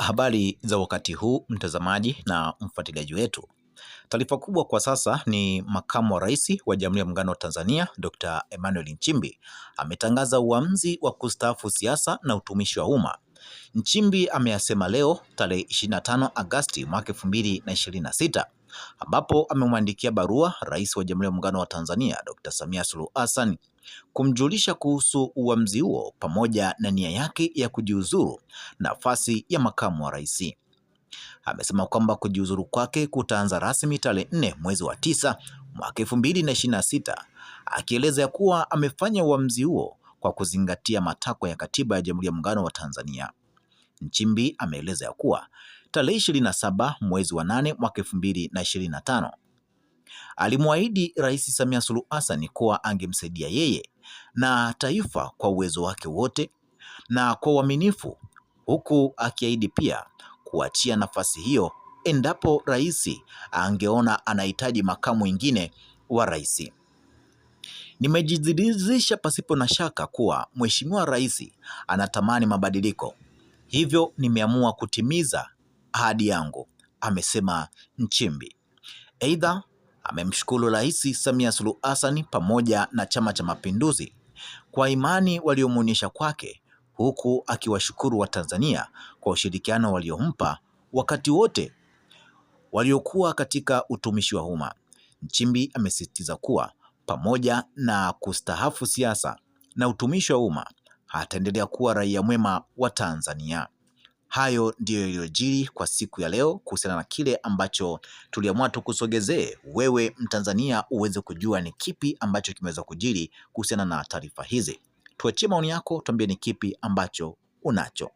Habari za wakati huu mtazamaji na mfuatiliaji wetu. Taarifa kubwa kwa sasa ni Makamu wa Rais wa Jamhuri ya Muungano wa Tanzania Dr. Emmanuel Nchimbi ametangaza uamuzi wa kustaafu siasa na utumishi wa umma. Nchimbi ameyasema leo tarehe 25 Agosti mwaka 2026 ambapo amemwandikia barua Rais wa Jamhuri ya Muungano wa Tanzania Dr. Samia Suluhu Hassan kumjulisha kuhusu uamuzi huo pamoja na nia yake ya kujiuzuru nafasi ya makamu wa rais. Amesema kwamba kujiuzuru kwake kutaanza rasmi tarehe 4 mwezi wa 9 mwaka 2026, akieleza kuwa amefanya uamuzi huo kwa kuzingatia matakwa ya Katiba ya Jamhuri ya Muungano wa Tanzania. Nchimbi ameeleza kuwa tarehe 27 mwezi wa 8 mwaka 2025 alimwahidi Rais Samia Suluhu Hassan kuwa angemsaidia yeye na taifa kwa uwezo wake wote na kwa uaminifu, huku akiahidi pia kuachia nafasi hiyo endapo rais angeona anahitaji makamu mwingine wa rais. Nimejiridhisha pasipo na shaka kuwa Mheshimiwa Rais anatamani mabadiliko, hivyo nimeamua kutimiza ahadi yangu, amesema Nchimbi. Aidha, amemshukuru Rais Samia Suluhu Hassan pamoja na Chama cha Mapinduzi kwa imani waliomuonyesha kwake, huku akiwashukuru Watanzania kwa ushirikiano waliompa wakati wote waliokuwa katika utumishi wa umma. Nchimbi amesisitiza kuwa pamoja na kustaafu siasa na utumishi wa umma ataendelea kuwa raia mwema wa Tanzania. Hayo ndiyo yaliyojiri kwa siku ya leo kuhusiana na kile ambacho tuliamua tukusogezee wewe Mtanzania uweze kujua ni kipi ambacho kimeweza kujiri kuhusiana na taarifa hizi. Tuachie maoni yako, tuambie ni kipi ambacho unacho.